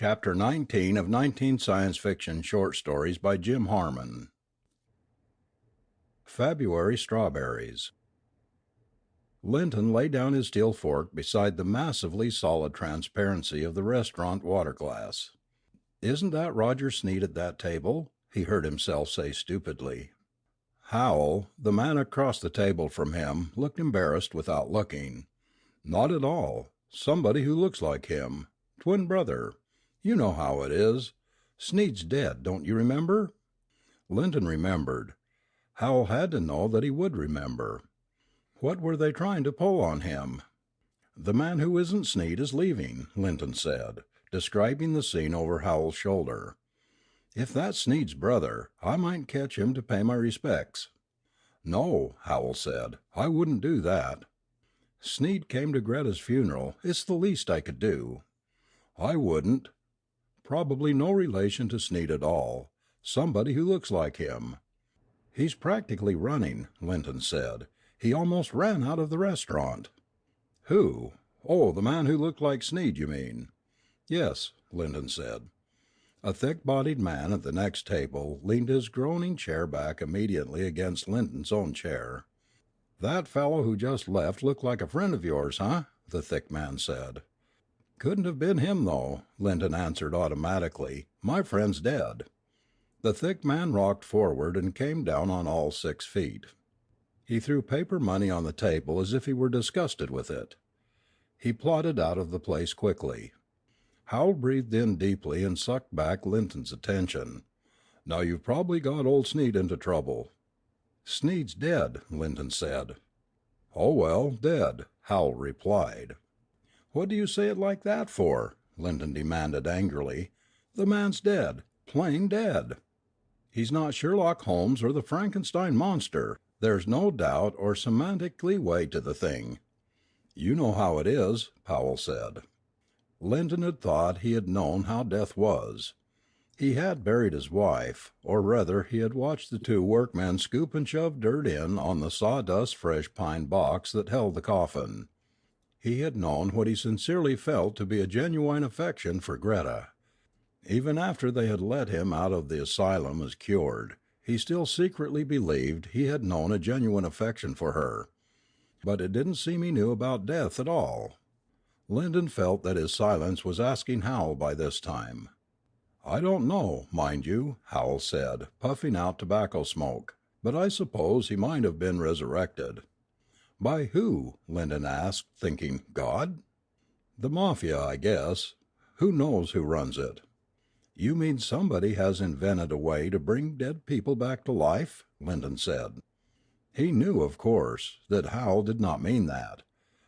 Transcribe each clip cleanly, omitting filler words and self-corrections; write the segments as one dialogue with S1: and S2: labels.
S1: Chapter 19 of 19 Science Fiction Short Stories by Jim Harmon. February Strawberries. Linton laid down his steel fork beside the massively solid transparency of the restaurant water glass. "Isn't that Roger Sneed at that table?" he heard himself say stupidly. Howell, the man across the table from him, looked embarrassed without looking. "Not at all. Somebody who looks like him. Twin brother. You know how it is. Sneed's dead, don't you remember?" Linton remembered. Howell had to know that he would remember. What were they trying to pull on him? "The man who isn't Sneed is leaving," Linton said, describing the scene over Howell's shoulder. "If that's Sneed's brother, I might catch him to pay my respects." "No," Howell said, "I wouldn't do that." "Sneed came to Greta's funeral. It's the least I could do." "I wouldn't." "Probably no relation to Sneed at all. Somebody who looks like him." "He's practically running," Linton said. "He almost ran out of the restaurant." "Who? Oh, the man who looked like Sneed, you mean?" "Yes," Linton said. A thick-bodied man at the next table leaned his groaning chair back immediately against Linton's own chair. "That fellow who just left looked like a friend of yours, huh?" the thick man said. "Couldn't have been him, though," Linton answered automatically. "My friend's dead." The thick man rocked forward and came down on all 6 feet. He threw paper money on the table as if he were disgusted with it. He plodded out of the place quickly. Howell breathed in deeply and sucked back Linton's attention. "Now you've probably got old Sneed into trouble." "Sneed's dead," Linton said. "Oh, well, dead," Howell replied. "What do you say it like that for?" Linton demanded angrily. "The man's dead. Plain dead. He's not Sherlock Holmes or the Frankenstein monster. There's no doubt or semantic leeway to the thing." "You know how it is," Powell said. Linton had thought he had known how death was. He had buried his wife, or rather he had watched the 2 workmen scoop and shove dirt in on the sawdust fresh pine box that held the coffin. He had known what he sincerely felt to be a genuine affection for Greta. Even after they had let him out of the asylum as cured, he still secretly believed he had known a genuine affection for her. But it didn't seem he knew about death at all. Linton felt that his silence was asking Howell by this time. "I don't know, mind you," Howell said, puffing out tobacco smoke, "but I suppose he might have been resurrected." "By who?" Linton asked, thinking, "God?" "The Mafia, I guess. Who knows who runs it?" "You mean somebody has invented a way to bring dead people back to life?" Linton said. He knew, of course, that Howell did not mean that.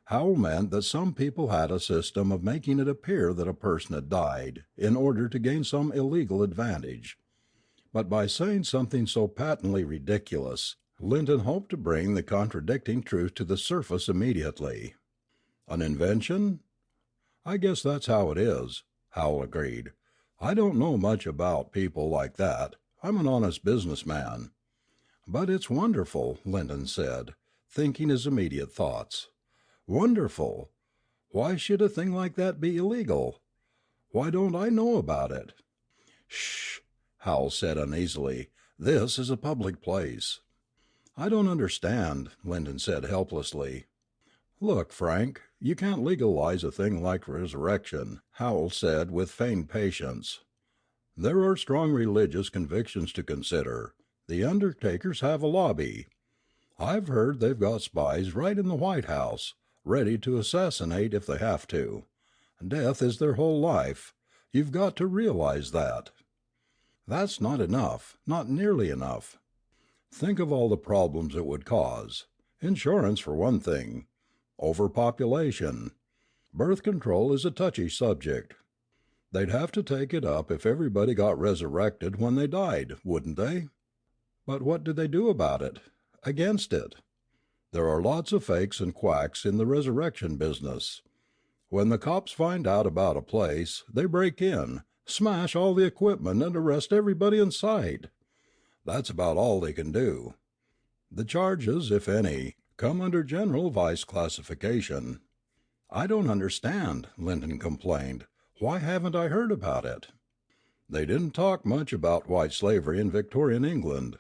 S1: Howell meant that some people had a system of making it appear that a person had died in order to gain some illegal advantage. But by saying something so patently ridiculous, Linton hoped to bring the contradicting truth to the surface immediately. "An invention?" "I guess that's how it is," Howell agreed. "I don't know much about people like that. I'm an honest businessman." "But it's wonderful," Linton said, thinking his immediate thoughts. "Wonderful! Why should a thing like that be illegal? Why don't I know about it?" "Shh!" Howell said uneasily. "This is a public place." "I don't understand," Linton said helplessly. "Look, Frank, you can't legalize a thing like resurrection," Howell said with feigned patience. "There are strong religious convictions to consider. The undertakers have a lobby. I've heard they've got spies right in the White House, ready to assassinate if they have to. Death is their whole life. You've got to realize that." "That's not enough. Not nearly enough." "Think of all the problems it would cause. Insurance, for one thing. Overpopulation. Birth control is a touchy subject. They'd have to take it up if everybody got resurrected when they died, wouldn't they?" "But what do they do about it? Against it?" "There are lots of fakes and quacks in the resurrection business. When the cops find out about a place, they break in, smash all the equipment, and arrest everybody in sight. That's about all they can do. The charges, if any, come under general vice classification." "I don't understand," Linton complained. Why haven't I heard about it? They didn't talk much about white slavery in Victorian England.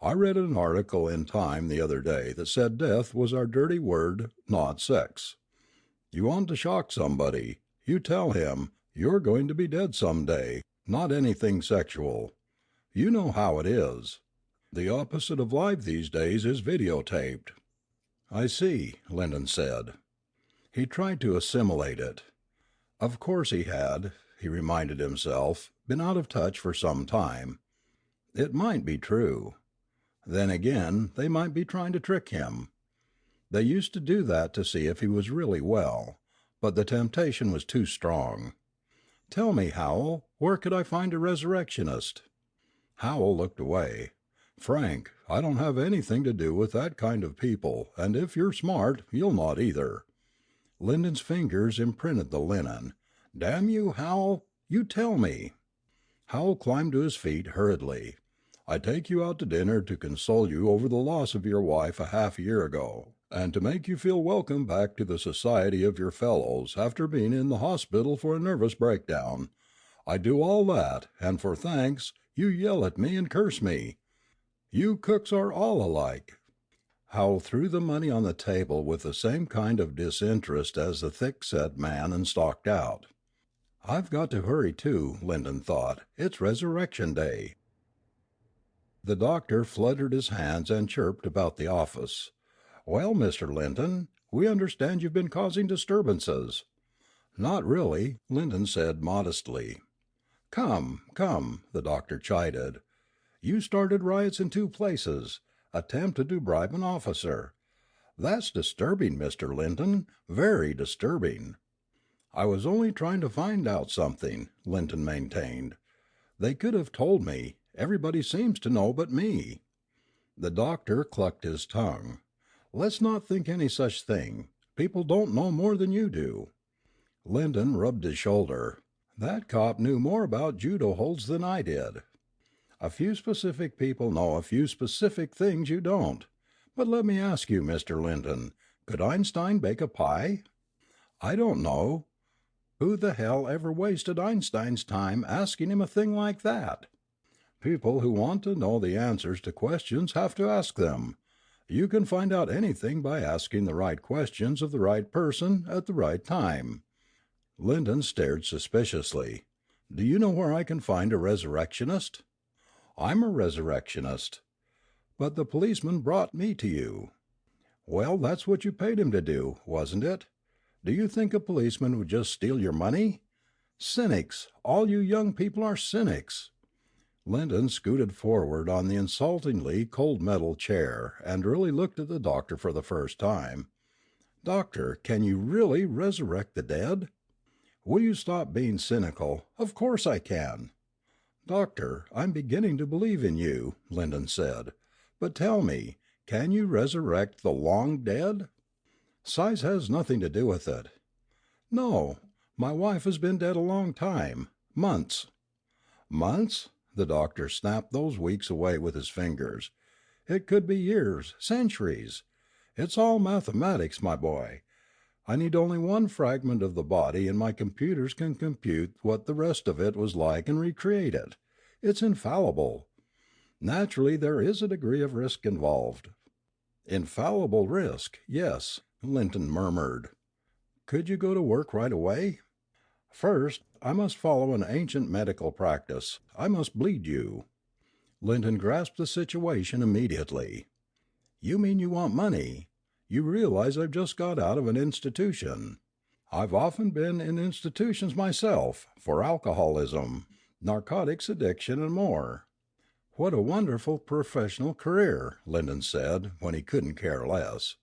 S1: I read an article in Time the other day that said death was our dirty word, not sex. You want to shock somebody, you tell him you're going to be dead some day, not anything sexual. You know how it is. The opposite of live these days is videotaped. I see, Lyndon said. He tried to assimilate it. Of course he had, he reminded himself, been out of touch for some time. It might be true. Then again, they might be trying to trick him. They used to do that to see if he was really well, but the temptation was too strong. Tell me, Howell, where could I find a resurrectionist? Howell looked away. Frank, I don't have anything to do with that kind of people, and if you're smart, you'll not either. Lyndon's fingers imprinted the linen. Damn you, Howell, you tell me. Howell climbed to his feet hurriedly. I take you out to dinner to console you over the loss of your wife a half year ago, and to make you feel welcome back to the society of your fellows after being in the hospital for a nervous breakdown. I do all that, and for thanks, you yell at me and curse me. You cooks are all alike. Howell threw the money on the table with the same kind of disinterest as the thick-set man and stalked out. I've got to hurry too, Lyndon thought. It's Resurrection Day. The doctor fluttered his hands and chirped about the office. Well, Mr. Lyndon, we understand you've been causing disturbances. Not really, Lyndon said modestly. Come, the doctor chided. You started riots in 2 places, attempted to bribe an officer. That's disturbing, Mr. Lyndon, very disturbing. I was only trying to find out something, Lyndon maintained. They could have told me. Everybody seems to know but me. The doctor clucked his tongue. Let's not think any such thing. People don't know more than you do. Lyndon rubbed his shoulder. That cop knew more about judo holds than I did. A few specific people know a few specific things you don't. But let me ask you, Mr. Lyndon, could Einstein bake a pie? I don't know. Who the hell ever wasted Einstein's time asking him a thing like that? People who want to know the answers to questions have to ask them. You can find out anything by asking the right questions of the right person at the right time. Lyndon stared suspiciously. Do you know where I can find a resurrectionist? I'm a resurrectionist. But the policeman brought me to you. Well, that's what you paid him to do, wasn't it? Do you think a policeman would just steal your money? Cynics! All you young people are cynics. Lyndon scooted forward on the insultingly cold metal chair and really looked at the doctor for the first time. Doctor, can you really resurrect the dead? Will you stop being cynical? Of course I can. Doctor, I'm beginning to believe in you, Lyndon said. But tell me, can you resurrect the long dead? Size has nothing to do with it. No, my wife has been dead a long time. Months. Months? The doctor snapped those weeks away with his fingers. It could be years, centuries. It's all mathematics, my boy. I need only one fragment of the body and my computers can compute what the rest of it was like and recreate it. It's infallible. Naturally, there is a degree of risk involved. Infallible risk, yes, Lyndon murmured. Could you go to work right away? First, I must follow an ancient medical practice. I must bleed you. Lyndon grasped the situation immediately. You mean you want money? You realize I've just got out of an institution. I've often been in institutions myself, for alcoholism, narcotics addiction, and more. What a wonderful professional career, Lyndon said, when he couldn't care less.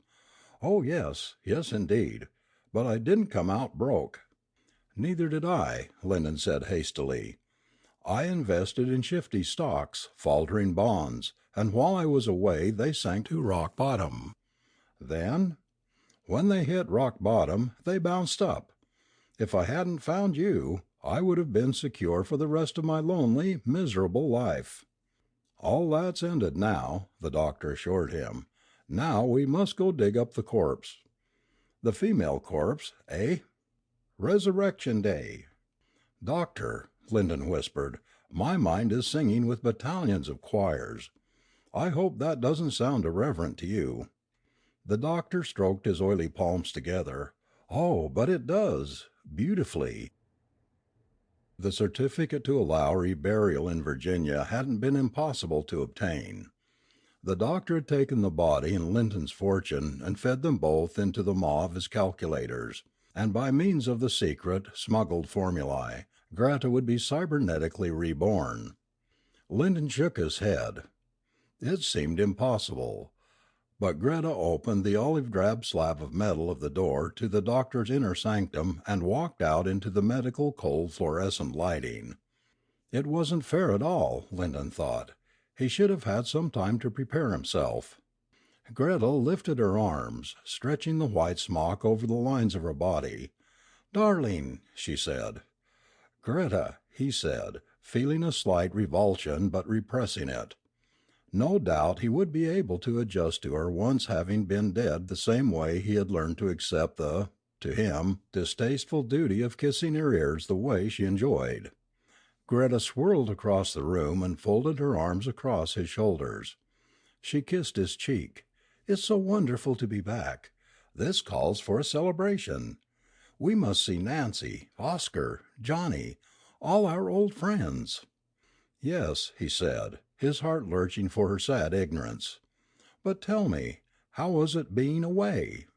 S1: Oh, yes, indeed. But I didn't come out broke. Neither did I, Lyndon said hastily. I invested in shifty stocks, faltering bonds, and while I was away they sank to rock bottom. Then, when they hit rock bottom, they bounced up. If I hadn't found you, I would have been secure for the rest of my lonely, miserable life. All that's ended now, the doctor assured him. Now we must go dig up the corpse. The female corpse, eh? Resurrection Day. Doctor, Linton whispered, my mind is singing with battalions of choirs. I hope that doesn't sound irreverent to you. The doctor stroked his oily palms together. Oh, but it does. Beautifully. The certificate to allow reburial in Virginia hadn't been impossible to obtain. The doctor had taken the body and Linton's fortune and fed them both into the maw of his calculators, and by means of the secret, smuggled formulae, Greta would be cybernetically reborn. Linton shook his head. It seemed impossible. But Greta opened the olive-drab slab of metal of the door to the doctor's inner sanctum and walked out into the medical cold fluorescent lighting. It wasn't fair at all, Linton thought. He should have had some time to prepare himself. Greta lifted her arms, stretching the white smock over the lines of her body. "Darling," she said. "Greta," he said, feeling a slight revulsion but repressing it. No doubt he would be able to adjust to her once having been dead the same way he had learned to accept the, to him, distasteful duty of kissing her ears the way she enjoyed. Greta swirled across the room and folded her arms across his shoulders. She kissed his cheek. "It's so wonderful to be back. This calls for a celebration. We must see Nancy, Oscar, Johnny, all our old friends." "Yes," he said, his heart lurching for her sad ignorance. "But tell me, how was it being away?"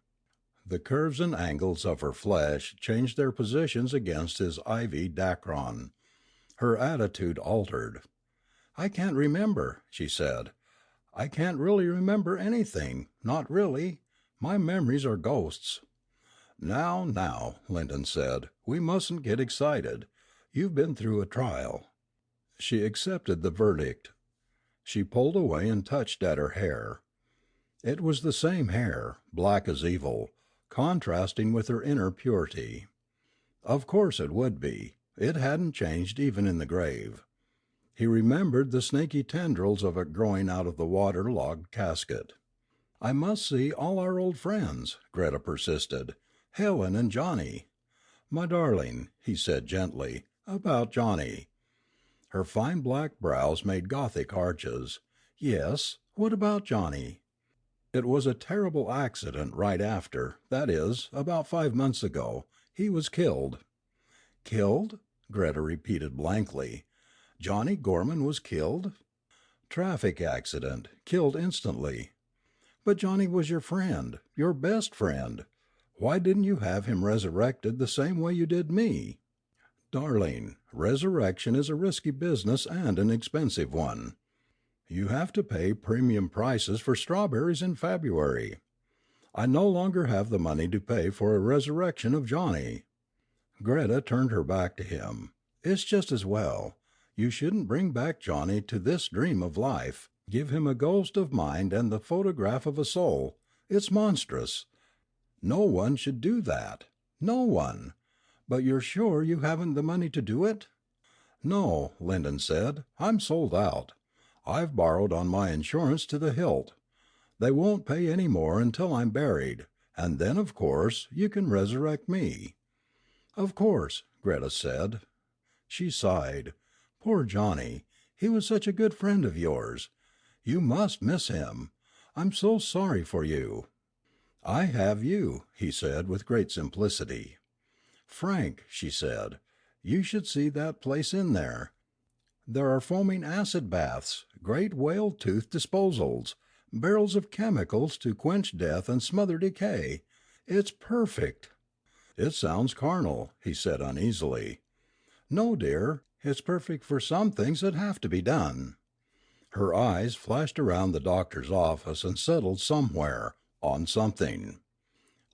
S1: The curves and angles of her flesh changed their positions against his ivied dacron. Her attitude altered. "I can't remember," she said. "I can't really remember anything, not really. My memories are ghosts." Now," Linton said, "we mustn't get excited. You've been through a trial." She accepted the verdict. She pulled away and touched at her hair. It was the same hair, black as evil, contrasting with her inner purity. Of course it would be. It hadn't changed even in the grave. He remembered the snaky tendrils of it growing out of the water-logged casket. "I must see all our old friends," Greta persisted. "Helen and Johnny." "My darling," he said gently, "about Johnny." Her fine black brows made Gothic arches. "Yes, what about Johnny?" "It was a terrible accident right after, that is, about 5 months ago. He was killed." "Killed?" Greta repeated blankly. "Johnny Gorman was killed?" "Traffic accident. Killed instantly." "But Johnny was your friend, your best friend. Why didn't you have him resurrected the same way you did me?" "Darling, resurrection is a risky business and an expensive one. You have to pay premium prices for strawberries in February. I no longer have the money to pay for a resurrection of Johnny." Greta turned her back to him. "It's just as well. You shouldn't bring back Johnny to this dream of life, give him a ghost of mind and the photograph of a soul. It's monstrous. No one should do that. No one. But you're sure you haven't the money to do it?" "No," Linton said. "I'm sold out. I've borrowed on my insurance to the hilt. They won't pay any more until I'm buried, and then, of course, you can resurrect me." "Of course," Greta said. She sighed. "Poor Johnny. He was such a good friend of yours. You must miss him. I'm so sorry for you." "I have you," he said with great simplicity. "Frank," she said, "you should see that place in there. There are foaming acid baths, great whale-tooth disposals, barrels of chemicals to quench death and smother decay. It's perfect." "It sounds carnal," he said uneasily. "No, dear, it's perfect for some things that have to be done." Her eyes flashed around the doctor's office and settled somewhere, on something.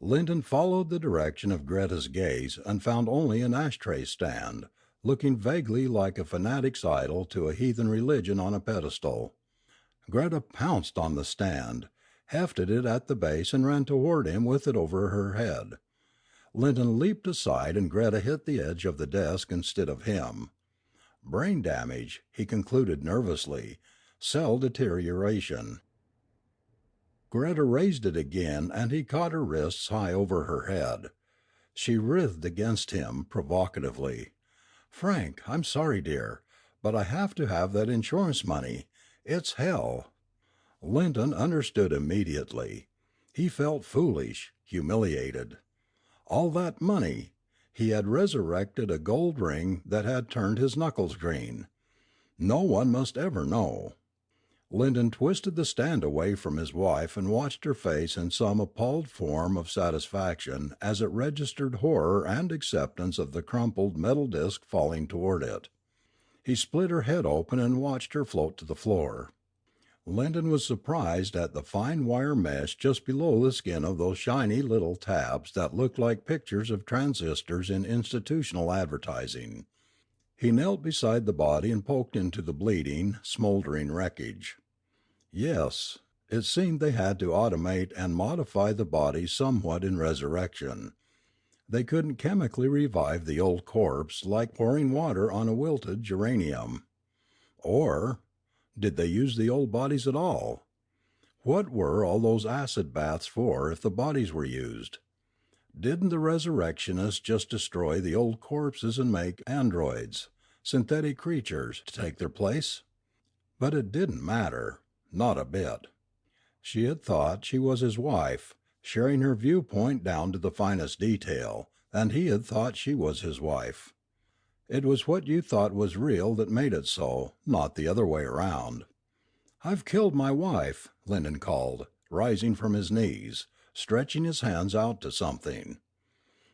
S1: Linton followed the direction of Greta's gaze and found only an ashtray stand, looking vaguely like a fanatic's idol to a heathen religion on a pedestal. Greta pounced on the stand, hefted it at the base and ran toward him with it over her head. Linton leaped aside and Greta hit the edge of the desk instead of him. "Brain damage," he concluded nervously. "Cell deterioration." Greta raised it again and he caught her wrists high over her head. She writhed against him, provocatively. Frank, I'm sorry, dear, but I have to have that insurance money. It's hell. Linton understood immediately. He felt foolish, humiliated. All that money! He had resurrected a gold ring that had turned his knuckles green. No one must ever know. Linton twisted the stand away from his wife and watched her face in some appalled form of satisfaction as it registered horror and acceptance of the crumpled metal disk falling toward it. He split her head open and watched her float to the floor. Linton was surprised at the fine wire mesh just below the skin of those shiny little tabs that looked like pictures of transistors in institutional advertising. He knelt beside the body and poked into the bleeding, smoldering wreckage. Yes, it seemed they had to automate and modify the body somewhat in resurrection. They couldn't chemically revive the old corpse like pouring water on a wilted geranium. Or did they use the old bodies at all? What were all those acid baths for if the bodies were used? Didn't the resurrectionists just destroy the old corpses and make androids, synthetic creatures, to take their place? But it didn't matter. Not a bit. She had thought she was his wife, sharing her viewpoint down to the finest detail, and he had thought she was his wife. It was what you thought was real that made it so, not the other way around. "I've killed my wife," Linton called, rising from his knees, stretching his hands out to something.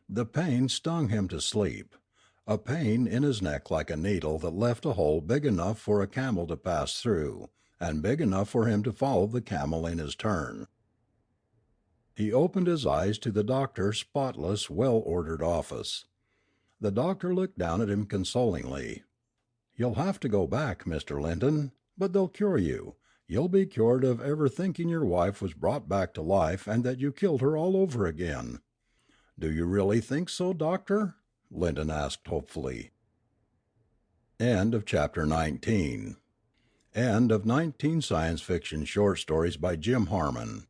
S1: The pain stung him to sleep, a pain in his neck like a needle that left a hole big enough for a camel to pass through, and big enough for him to follow the camel in his turn. He opened his eyes to the doctor's spotless, well-ordered office. The doctor looked down at him consolingly. "You'll have to go back, Mr. Linton, but they'll cure you. You'll be cured of ever thinking your wife was brought back to life and that you killed her all over again." "Do you really think so, doctor?" Linton asked hopefully. End of chapter 19. End of 19 science fiction short stories by Jim Harmon.